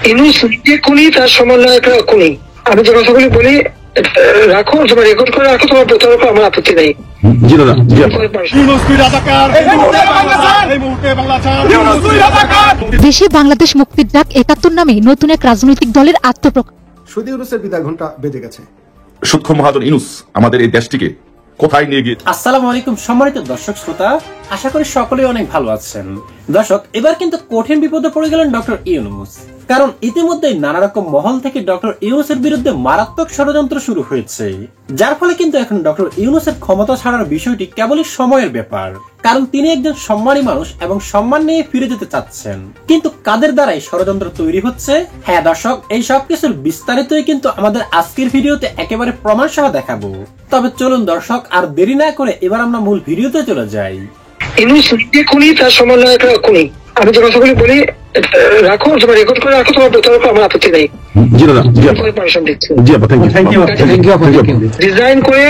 ইউনূস নিজে খুনি, তার সমন্বয়করা খুনি। আমি যে কথাগুলি বলি রাখো, তোমার রেকর্ড করে রাখো, তোমার প্রতারক আমার আপত্তি নেই। দেশে বাংলাদেশ মুক্তির ডাক ৭১ নামে নতুন এক রাজনৈতিক দলের আত্মপ্রকাশ। সুদী ইউনূসের বিদায় ঘন্টা বেজে গেছে। সুদখোর মহাজন ইউনূস আমাদের এই দেশটিকে কোথায় নিয়ে গিয়ে। আসসালামু আলাইকুম সম্মানিত দর্শক শ্রোতা, আশা করি সকলেই অনেক ভালো আছেন। দর্শক, এবার কিন্তু কঠিন বিপদে পড়ে গেলেন ডক্টর ইউনূস, কারণ ইতিমধ্যেই নানা রকম মহল থেকে ডক্টর ইউনূসের বিরুদ্ধে মারাত্মক ষড়যন্ত্র শুরু হয়েছে, যার ফলে কিন্তু এখন ডক্টর ইউনূসের ক্ষমতা ছাড়ার বিষয়টি কেবলই সময়ের ব্যাপার, কারণ তিনি একজন সম্মানী মানুষ এবং সম্মান নিয়ে ফিরে যেতে চাচ্ছেন। কিন্তু কাদের দ্বারাই ষড়যন্ত্র তৈরি হচ্ছে? হ্যাঁ দর্শক, এই সব কিছুর বিস্তারিতই কিন্তু আমাদের আজকের ভিডিওতে একেবারে প্রমাণ সহ দেখাবো। তবে চলুন দর্শক, আর দেরি না করে এবার আমরা মূল ভিডিওতে চলে যাই। ইউনূস নিজে খুনি, তার সমন্বয়করা খুনি। আমি যে কথাগুলি বলি রাখো, তোমার রেকর্ড করে রাখো, তোমার প্রতারক আমার আপত্তি নেই। ডিজাইন করে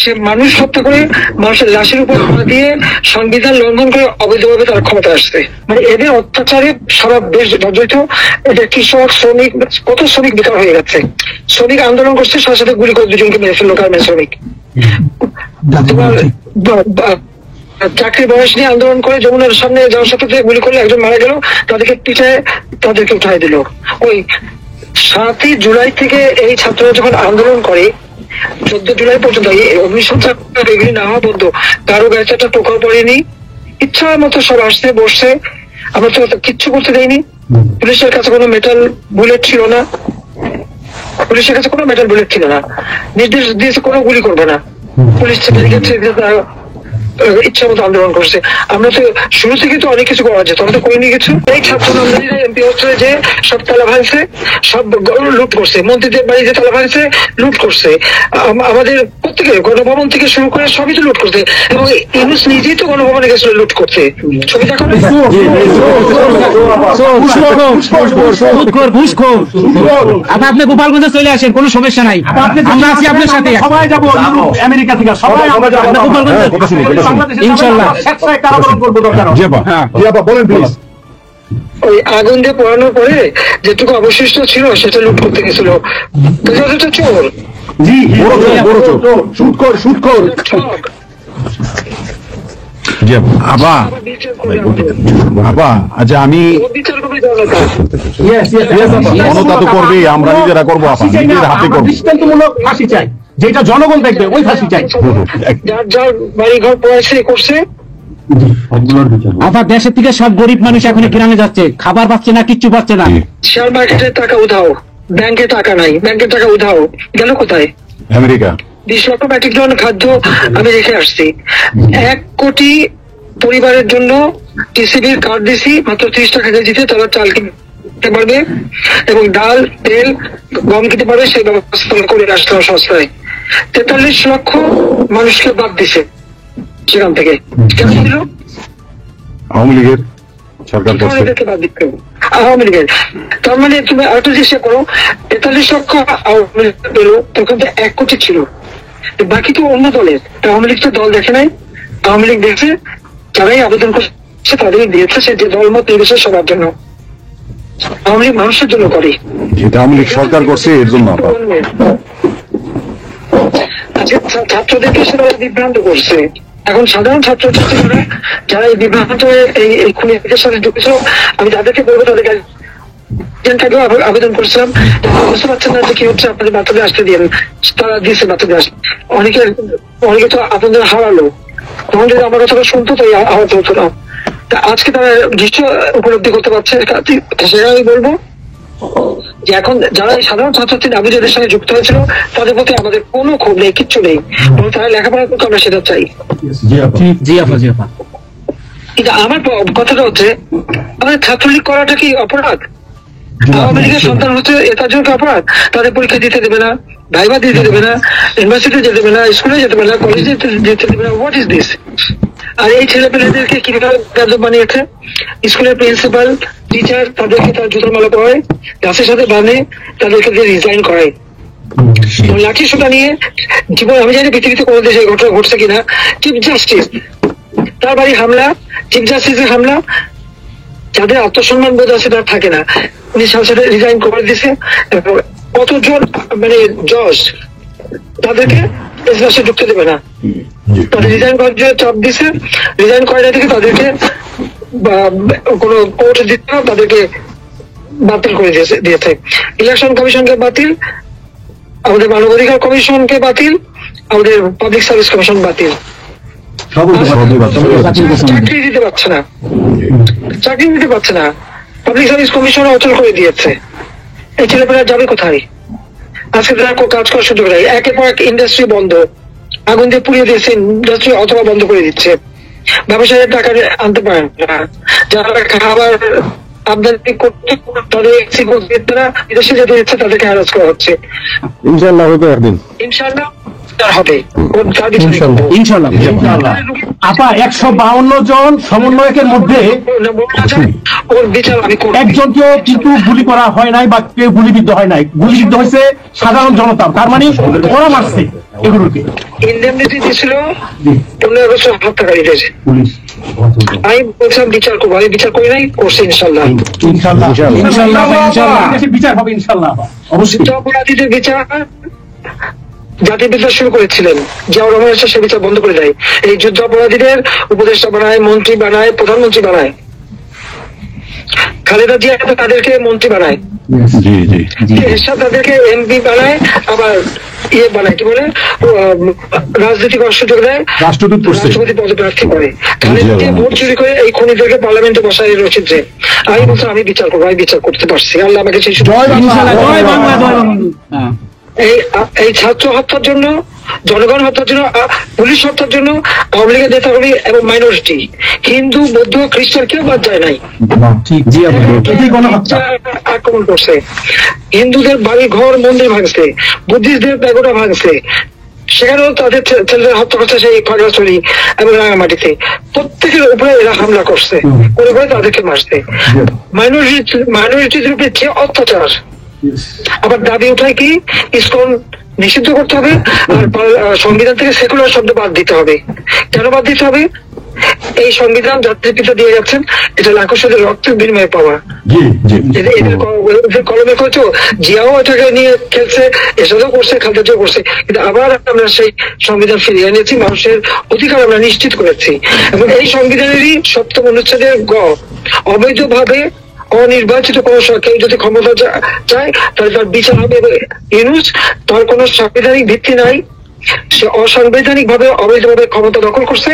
সে মানুষ হত্যা করে মানুষের লাশের উপর দিয়ে সংবিধান লঙ্ঘন করে অবৈধভাবে তার ক্ষমতা আসছে। মানে এদের অত্যাচারে সারা দেশ জর্জরিত। এটা কৃষক, শ্রমিক, কত শ্রমিক বেকার হয়ে যাচ্ছে। শ্রমিক আন্দোলন করছে, সাথে সাথে গুলি করে দুজনকে মেরে ফেললো গার্মেন্টস শ্রমিক। চাকরি বয়স নিয়ে আন্দোলন করে যমুনার সামনে যাওয়ার সাথে গুলি করলে একজন মারা গেল, তাদেরকে পিঠায় তাদেরকে উঠাই দিল। ওই ৭ই জুলাই থেকে এই ছাত্ররা যখন আন্দোলন করে 14 জুলাই পর্যন্ত অগ্নিসংযোগ এগুলি না হওয়া বন্ধ, কারো গায়ে একটা টোকাও পড়েনি, ইচ্ছা মতো সব আসতে বসছে। আমরা তো কিচ্ছু করতে দেয়নি। পুলিশের কাছে কোনো মেটাল বুলেট ছিল না, পুলিশের কাছে কোনো মেটাল বুলেট ছিল না। নির্দেশ দিয়েছে কোনো গুলি করবে না। পুলিশ ইচ্ছা মতো আন্দোলন করছে। আমরা তো শুরু থেকে তো অনেক কিছু করা যেত, আমরা তো করিনি কিছু। এই ছাত্র আন্দোলনের এমপি হচ্ছে যে সব তালা ভাঙছে, সব লুট করছে, মন্ত্রীদের বাড়িতে তালা ভাঙছে, লুট করছে, আমাদের প্রত্যেকে গণভবন থেকে শুরু করে সবই তো লুট করছে। এবং ইউনূস নিজেই তো গণভবনে গেছিল লুট করতে। ছবি দেখো আপনি গোপালগঞ্জে চলে আসেন, কোনো সমস্যা নাই, আমরা আছি আপনার সাথে। সবাই যাবো আমেরিকা থেকে, সবাই ইনশাআল্লাহ কারাবরণ করবো। বলেন প্লিজ। ওই আগুন দিয়ে পোড়ানোর পরে যেটুকু অবশিষ্ট ছিল সেটা লুট করতে গেছিল। চোর আচ্ছা, আমি করবে, আমরা নিজেরা করবো, দৃষ্টান্তমূলক ফাঁসি চাই, যেটা জনগণ দেখবে ওই ফাঁসি চাই। যার যার বাড়ি ঘর পড়াইছে করছে। আবার দেশের থেকে সব গরিব মানুষ এখন গ্রামে যাচ্ছে, খাবার পাচ্ছে না, কিচ্ছু পাচ্ছে না। শেয়ার মার্কেটের টাকা উধাও, ব্যাংকে টাকা নাই, ব্যাংকের টাকা উধাও, গেল কোথায়? আমেরিকা। 20 লক্ষ মেট্রিক টন খাদ্য আমি রেখে আসছি। 1 কোটি পরিবারের জন্য টিসিবির কার্ড দিছি, মাত্র 30 টাকা কেজিতে তারা চাল কিনতে পারবে এবং ডাল, তেল, গম কিনতে পারবে। সেই ব্যবস্থা করে আসলাম সস্তায়। 43 লক্ষ মানুষকে বাদ দিছে সেখান থেকে। কেন দিল? আওয়ামী লীগের সরকার আওয়ামী লীগের। তার মানে তুমি আরেকটা চেষ্টা করো, 43 লক্ষ আওয়ামী লীগ পেল, তখন তো 1 কোটি ছিল, বাকি তো অন্য দলের। আওয়ামী লীগ তো দল দেখে নাই, আওয়ামী লীগ দেখছে যারাই আবেদন করছে তাদের দিয়েছে, সে যে দলমত নির্বিশেষে সবার জন্য। আওয়ামী লীগ মানুষের জন্য করে, যেটা আওয়ামী লীগ সরকার করছে এর জন্য। ছাত্রদেরকে সেটা বিভ্রান্ত করছে। এখন সাধারণ ছাত্রছাত্রীরা যারা এই বিভ্রান্ত এই খুনিদের সাথে ঢুকেছিল, আমি তাদেরকে বলবো তাদেরকে আবেদন করেছিলাম, বুঝতে পারছেন না যে কি হচ্ছে, আপনাদের বাচ্চাদের আসতে দিন। তারা দিয়েছে বাচ্চাদের আসতে। অনেকে তো আপনাদের হারালো, তখন যদি আমার কথাটা শুনতো তো আহত হতো না। তা আজকে তারা দৃশ্য উপলব্ধি করতে পারছে, সেটা আমি বলবো যে এখন যারা এই সাধারণ ছাত্রছাত্রী আবিদের সঙ্গে যুক্ত হয়েছিল তাদের প্রতি আমাদের কোনো ক্ষোভ নেই, কিচ্ছু নেই। তারা লেখাপড়া করতে আমরা সেটা চাই। কিন্তু আমার কথাটা হচ্ছে, আমাদের ছাত্রলীগ করাটা কি অপরাধ? আওয়ামী লীগের সন্তান হচ্ছে এটার জন্য অপরাধ? তাদের পরীক্ষা দিতে দেবে না, ভাইবা দিতে দেবে না, ইউনিভার্সিটি যেতে দেবে না, স্কুলে যেতে দেবে না, কলেজে যেতে দেবে না। What is this? আর এই ছেলে পেলেদেরকে কিভাবে গাজব বানিয়েছে? স্কুলের প্রিন্সিপাল, টিচার তাদেরকে তার জুতার মালা পরায়, গাছের সাথে বাঁধে, তাদেরকে রিজাইন করায় লাঠি সোটা নিয়ে। জীবন আমি জানি পৃথিবীতে কোনো দেশে এই ঘটনা ঘটছে কিনা। চিফ জাস্টিস, তার বাড়ি হামলা, চিফ জাস্টিসের হামলা, যাদের আত্মসম্মান বোধ আছে তারা থাকে না, উনি সাথে সাথে রিজাইন করে দিছে। কতজন মানে জজ তাদেরকে এজলাসে ঢুকতে দেবে না, তাদের রিজাইন করার জন্য চাপ দিছে, রিজাইন করে না থেকে তাদেরকে কোনো কোর্ট দিতে না, তাদেরকে বাতিল করে দিয়েছে। ইলেকশন কমিশনকে বাতিল, আমাদের মানবাধিকার কমিশনকে বাতিল, আমাদের পাবলিক সার্ভিস কমিশন বাতিল। চাকরি দিতে পারছে না, চাকরি দিতে পারছে না, পাবলিক সার্ভিস কমিশন অচল করে দিয়েছে। এই ছেলেপেলেরা যাবে কোথায়? আজকে তারা কাজ করার সুযোগ নেই, একের পর এক ইন্ডাস্ট্রি বন্ধ, আগুন দিয়ে পুড়িয়ে দিয়েছে ইন্ডাস্ট্রি অথবা বন্ধ করে দিচ্ছে, ব্যবসায়ীরা টাকা আনতে পারেন না, যারা খাবার আমদানি করতে তাদের বিদেশে যেতে ইচ্ছে তাদেরকে হ্যারাস করা হচ্ছে। ইনশাআল্লাহ হবে একদিন, ইনশাআল্লাহ হবে, ইনশাআল্লাহ। আপা 152 জন সমন্বয়কের মধ্যে ওর বিচার আমি করব। একজনকেও কিন্তু গুলি করা হয় নাই বা কেউ গুলিবিদ্ধ হয় নাই, গুলিবিদ্ধ হয়েছে সাধারণ জনতা, তার মানে ওরা মারছে এগুলোকে। ইন্ডেমনিটি দিয়েছিল 15 আগস্ট হত্যাকারীদের। আমি বলছিলাম বিচার করবো, আমি বিচার করি নাই, করছি ইনশাল্লাহ। ইনশাআল্লাহ ইনশাআল্লাহ ইনশাআল্লাহ বিচার হবে ইনশাআল্লাহ। অবশ্যই অপরাধীদের বিচার জাতির বিচার শুরু করেছিলেন, জিয়াউর রহমান এসে সে বিচার বন্ধ করে দেয়। এই যুদ্ধ অপরাধীদের উপদেষ্টা বানায়, মন্ত্রী বানায়, প্রধানমন্ত্রী বানায়। খালেদা জিয়া তাদেরকে মন্ত্রী বানায়, এরশাদ তাদেরকে এমপি বানায়, আবার ইয়ে বানায়, কি বলে রাজনীতি করার সুযোগ দেয়, রাষ্ট্রপতি পদপ্রার্থী করে। খালেদা জিয়া ভোট চুরি করে এই খনিদেরকে পার্লামেন্টে বসায় রচিত। আমি বলছি আমি বিচার করবো, আমি বিচার করতে পারছি, আল্লাহ আমাকে সেই সুযোগ। এই ছাত্র হত্যার জন্য, জনগণ হত্যার জন্য, পুলিশ হত্যার জন্য আওয়ামী লীগের নেতাকর্মী এবং মাইনরিটি, হিন্দু, বৌদ্ধ, খ্রিস্টান কেউ বাদ যায় নাই। আক্রমণ করছে, হিন্দুদের বাড়ি ঘর মন্দির ভাঙছে, বুদ্ধিস্টদের প্যাগোডা ভাঙছে, সেখানেও তাদের ছেলেদের হত্যা করছে সেই খাগড়াছড়ি এবং রাঙামাটিতে। প্রত্যেকের উপরে এরা হামলা করছে, করে করে তাদেরকে মারছে। মাইনরিটিদের উপরে যে অত্যাচার, আবার দাবি উঠায় কি ইসকন নিষিদ্ধ করতে হবে আর সংবিধান থেকে সেকুলার শব্দ বাদ দিতে হবে। কেন বাদ দিতে হবে? এই সংবিধান জাতির পিতা দিয়ে যাচ্ছেন, এটা লাখো সাথে রক্তের বিনিময়ে পাওয়া। এদের কলমে করেছো, জিয়াও এটাকে নিয়ে খেলছে, এসবও করছে, খালদাজিও করছে, কিন্তু আবার আমরা সেই সংবিধান ফিরিয়ে এনেছি, মানুষের অধিকার আমরা নিশ্চিত করেছি। এবং এই সংবিধানেরই 7ম অনুচ্ছেদের গ, অবৈধভাবে অনির্বাচিত কোন কেউ যদি ক্ষমতা চায় তাহলে তার বিচার হবে ইউনূস। তার কোন সাংবিধানিক ভিত্তি নাই, সে অসাংবিধানিক ভাবে অবৈধভাবে ক্ষমতা দখল করছে,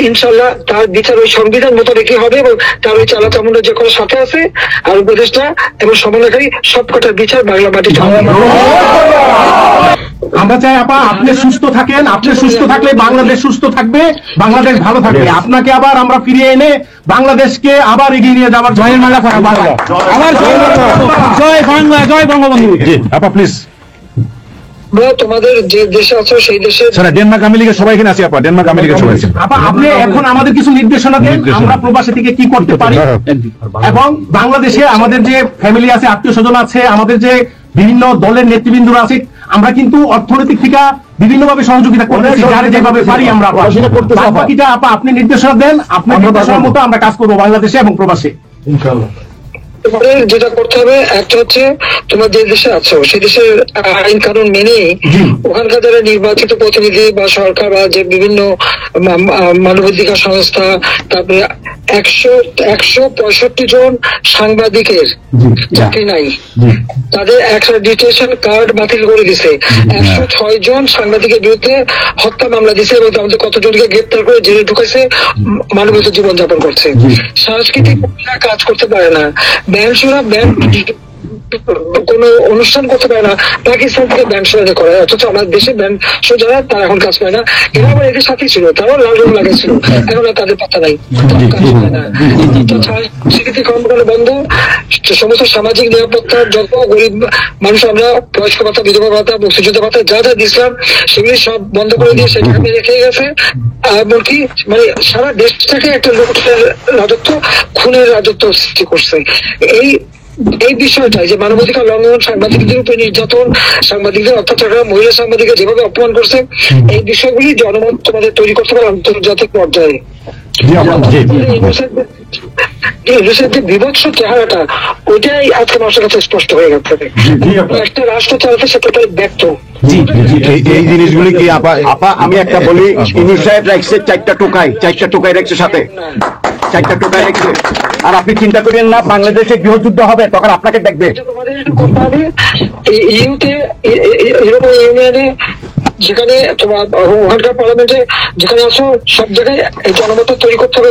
ইনশাল্লাহ তার বিচার ওই সংবিধান মোতাবেকই হবে এবং তার ওই চালা চামুন্ডা যে কোনো সাথে আছে আর উপদেষ্টা এবং সমন্বয়কারী সবকটার বিচার বাংলা মাটি। আমরা চাই আপা আপনি সুস্থ থাকেন, আপনি সুস্থ থাকলে বাংলাদেশ সুস্থ থাকবে, বাংলাদেশ ভালো থাকবে। আপনাকে আবার আমরা ফিরিয়ে এনে বাংলাদেশকে আবার এগিয়ে নিয়ে যাওয়ার জয়ের মালা করা, আবার জয় বাংলা, জয় বঙ্গবন্ধু। আপা প্লিজ, তোমাদের যে দেশে আছো সেই দেশে ডেনমার্ক আমেরিকা সবাই এখানে আছে। আপা ডেনমার্ক আমেরিকা সবাই আছে। আপা আপনি এখন আমাদের কিছু নির্দেশনা দেন, আমরা প্রবাসী থেকে কি করতে পারি, এবং বাংলাদেশে আমাদের যে ফ্যামিলি আছে, আত্মীয় স্বজন আছে, আমাদের যে বিভিন্ন দলের নেতৃবৃন্দরা আছে, আমরা কিন্তু অর্থনৈতিক থেকে বিভিন্ন ভাবে সহযোগিতা করতেছি, যারা যেভাবে পারি আমরা বাকিটা আপা আপনি নির্দেশনা দেন, আপনার নির্দেশনা মতো আমরা কাজ করবো বাংলাদেশে এবং প্রবাসে ইনশাআল্লাহ। তোমাদের যেটা করতে হবে, একটা হচ্ছে তোমরা যে দেশে আছো সেই দেশের আইন কানুন মেনে ওখানকার যারা নির্বাচিত প্রতিনিধি বা সরকার বা যে বিভিন্ন মানবাধিকার সংস্থা, তারপরে 165 জন সাংবাদিকের চাকরি নাই, তাদের অ্যাক্রেডিটেশন কার্ড বাতিল করে দিছে। 106 জন সাংবাদিকের বিরুদ্ধে হত্যা মামলা দিছে এবং তাদের কতজনকে গ্রেপ্তার করে জেলে ঢুকাইছে, মানবতার জীবনযাপন করছে। সাংস্কৃতিক কাজ করতে পারে না, ব্যান্ড শোনা ব্যান্ড কোন অনুষ্ঠান করতে পারে না, পাকিস্তান থেকে ব্যান্ড শো করে, অথচ আমার দেশে ব্যান্ড শো যারা তারা এখন কাজ পায় না। এরা আবার এদের সাথে ছিল, তারাও লাল রং লাগাইছিল, এখন আর তাদের পাতা নাই, কাজ পায় না। স্বীকৃতি কর্মকাণ্ড বন্ধ, সমস্ত সামাজিক নিরাপত্তা যত গরিব মানুষ আমরা বয়স্ক ভাতা, বিধবা ভাতা, মুক্তিযোদ্ধা ভাতা যা যা দিয়েছিলাম সেগুলি সব বন্ধ করে দিয়ে সেটা আমি রেখে গেছে। এমনকি মানে সারা দেশটাকে একটা লোকের রাজত্ব, খুনের রাজত্ব সৃষ্টি করছে। এই বিষয়টা যে মানবাধিকার লঙ্ঘন, সাংবাদিকদের উপরে নির্যাতন, সাংবাদিকদের অত্যাচার, মহিলা সাংবাদিকদের যেভাবে অপমান করছে, এই বিষয়গুলি জনমত তোমাদের তৈরি করতে পারে আন্তর্জাতিক পর্যায়ে। ইউনূসের যে বিভৎস চেহারাটা, ওইটাই আজকে মানুষের কাছে স্পষ্ট হয়ে গেছে। একটা রাষ্ট্র চালাতে সে টোটালি ব্যর্থ। এই জিনিসগুলি কি আপা আমি একটা বলি, ইউনূস সাহেব রাখছে চারটা টোকাই রাখছে সাথে, চারটা টোকাই রাখছে। আর আপনি চিন্তা করেন না বাংলাদেশে গৃহযুদ্ধ হবে তখন আপনাকে দেখবে। তোমাদের করতে হবে ইউরোপীয় ইউনিয়নে, যেখানে তোমার ওখানকার পার্লামেন্টে যেখানে আসো, সব জায়গায় এই জনমত তৈরি করতে হবে।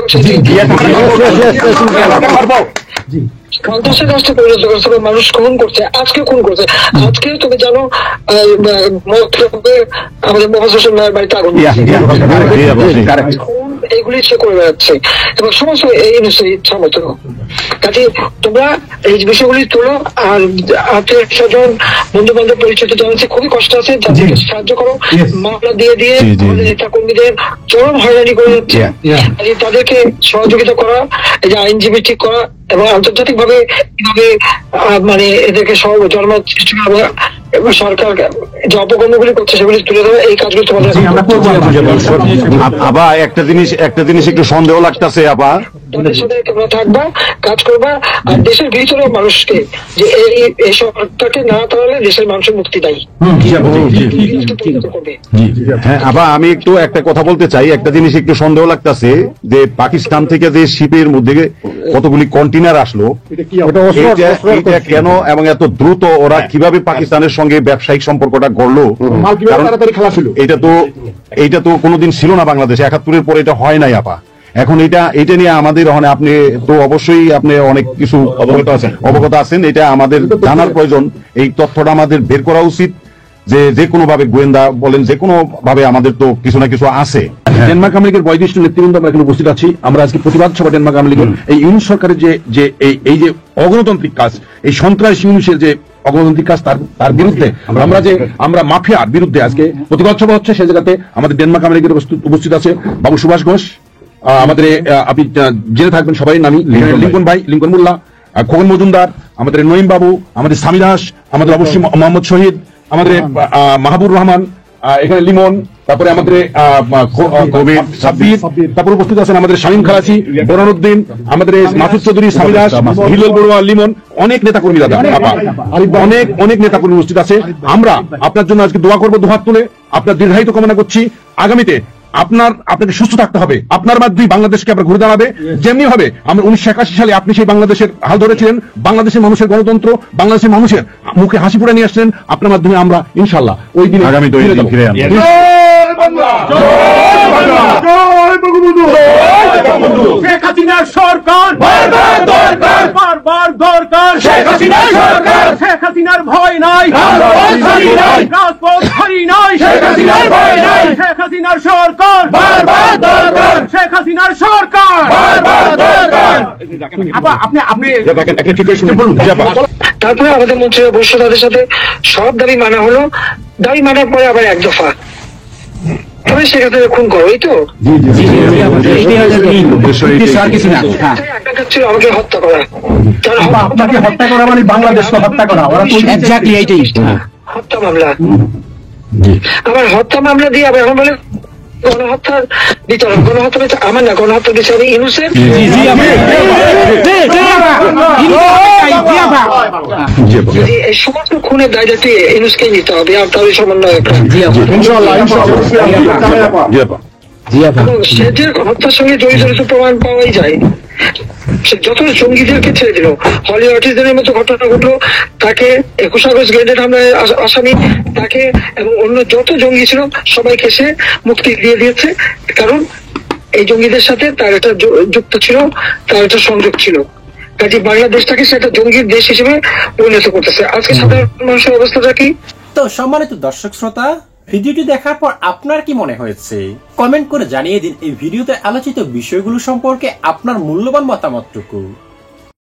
সন্ত্রাসের রাষ্ট্রে পরিণত করতে হবে। মানুষ খুন করছে, আজকে খুন করছে। আজকে তুমি জানো আমাদের মোহাম্মদ হোসেন ভাইয়ের বাড়িতে আগুন, এইগুলি সে করে বেড়াচ্ছে এবং সমস্ত এই ইচ্ছা মতো। কাজে তোমরা এই বিষয়গুলি তোলো, আর আত্মীয় স্বজন বন্ধু বান্ধব পরিচিত জানাচ্ছে খুবই কষ্ট আছে, তাদেরকে সাহায্য করো। মামলা দিয়ে আমাদের নেতা কর্মীদের চরম হয়রানি করে যাচ্ছে, তাদেরকে সহযোগিতা করা, এই যে আইনজীবী ঠিক করা এবং আন্তর্জাতিক ভাবে কিভাবে মানে এদেরকে জন্ম সৃষ্টি করা এবং সরকার যে অপকর্মগুলি করছে সেগুলি তুলে ধরে, এই কাজগুলি তোমাদের আবার একটা জিনিস একটু সন্দেহ লাগতেছে। আবার তাদের সাথে তোমরা থাকবা, কাজ করবা, আর দেশের ভিতরে মানুষকে যে এই সরকারকে না তাহলে দেশের মানুষের মুক্তি দেয়। হ্যাঁ, আবার আমি একটু একটা কথা বলতে চাই। একটা জিনিস একটু সন্দেহ লাগতেছে যে পাকিস্তান থেকে যে শিপের মধ্যে কতগুলি কন্টেনার আসলো, এটা কেন এবং এত দ্রুত ওরা কিভাবে পাকিস্তানের সঙ্গে ব্যবসায়িক সম্পর্কটা গড়লো? এইটা তো কোনোদিন ছিল না বাংলাদেশে, ৭১-এর পরে এটা হয় নাই। আপা এখন এটা নিয়ে আমাদের আপনি তো অবশ্যই আপনি অনেক কিছু অবগত আছেন, এটা আমাদের জানার প্রয়োজন। এই তথ্যটা আমাদের বের করা উচিত যে কোনো ভাবে, গোয়েন্দা বলেন, যে কোনো ভাবে আমাদের তো কিছু না কিছু আছে। ডেনমার্ক আওয়ামী লীগের বয়োজ্যেষ্ঠ নেতৃবৃন্দ আমরা এখানে উপস্থিত আছি। আমরা আজকে প্রতিবাদ সভা ডেনমার্ক আওয়ামী লীগের এই ইউনূস সরকারের যে এই যে অগণতান্ত্রিক কাজ, এই সন্ত্রাস ইউনূসের যে অগণতান্ত্রিক কাজ, তার বিরুদ্ধে আমরা মাফিয়ার বিরুদ্ধে আজকে প্রতিবাদ সভা হচ্ছে। সেই জায়গাতে আমাদের ডেনমার্ক আওয়ামী লীগের উপস্থিত আছে বাবু সুভাষ ঘোষ, আমাদের আপনি জেনে থাকবেন সবাই নামি, লিঙ্কন ভাই, লিঙ্কন মোল্লা, খোকন মজুমদার, আমাদের নঈম বাবু, আমাদের সামি দাস, আমাদের অবশ্যই মোহাম্মদ শহীদ, আমাদের মাহবুর রহমান, এখানে লিমন, তারপরে আমাদের সাব্বির, তারপরে উপস্থিত আছেন আমাদের শামীম খালাসি, বোরানুদ্দিন, আমাদের মাসুদ চৌধুরী, সামি দাস, হিলাল বড়ুয়া, লিমন, অনেক নেতাকর্মী দাদা, অনেক নেতাকর্মী উপস্থিত আছে। আমরা আপনার জন্য আজকে দোয়া করবো, দুহাত তুলে আপনার দীর্ঘায়িত কামনা করছি। আগামীতে আপনাকে সুস্থ থাকতে হবে, আপনার মাধ্যমে বাংলাদেশকে আমরা ঘুরে দাঁড়াবে। যেমনি হবে আমরা 1981 সালে আপনি সেই বাংলাদেশের হাল ধরেছিলেন, বাংলাদেশের মানুষের গণতন্ত্র, বাংলাদেশের মানুষের মুখে হাসি ফুটে নিয়ে আসছেন। আপনার মাধ্যমে আমরা ইনশাল্লাহ ওই দিন আগামী ফিরে আনবো। শেখ হাসিনার সরকার বারবার দরকার, শেখ হাসিনার সরকার, শেখ হাসিনার ভয় নাই, রাজপথ ছাড়ি নাই, শেখ হাসিনার ভয় নাই, শেখ হাসিনার সরকার বারবার দরকার, শেখ হাসিনার সরকার বারবার দরকার। আপনি একটা ঠিক শুনে বলুন। তারপরে আমাদের মন্ত্রীরা বসে তাদের সাথে সব দাবি মানা হলো, দাবি মানার পরে আবার এক দফা তবে সেখানে খুন করো, এই তো ছিল আমাকে হত্যা করা। আপনাকে হত্যা করা মানে বাংলাদেশকে হত্যা করা, ওরা তো হত্যা মামলা, আমার হত্যা মামলা দিয়ে আবার এখন বলে গণহত্যার বিচার, গণহত্যা আমার না, গণহত্যা বিচার ইউনূসের। এই সমস্ত খুনের দায়িত্ব ইউনূসকে নিতে হবে, আর তার সমন্বয় সে যে হত্যার সঙ্গে জড়িত প্রমাণ পাওয়াই যায়। যত জঙ্গিদেরকে ছেড়ে দিল, হলি আর্টিস্টদের মতো ঘটনা ঘটলো, তাকে 21 আগস্ট গ্রেনেড হামলায় আসামি তাকে এবং অন্য যত জঙ্গি ছিল সবাইকে সে মুক্তি দিয়ে দিয়েছে, কারণ এই জঙ্গিদের সাথে তার একটা যুক্ত ছিল, তার একটা সংযোগ ছিল। কাজে বাংলাদেশটাকে সে একটা জঙ্গির দেশ হিসেবে পরিণত করতেছে। আজকে সাধারণ মানুষের অবস্থাটা কি? তো সম্মানিত দর্শক শ্রোতা, ভিডিওটি দেখার পর আপনার কি মনে হয়েছে কমেন্ট করে জানিয়ে দিন। এই ভিডিওতে আলোচিত বিষয়গুলো সম্পর্কে আপনার মূল্যবান মতামতটুকু।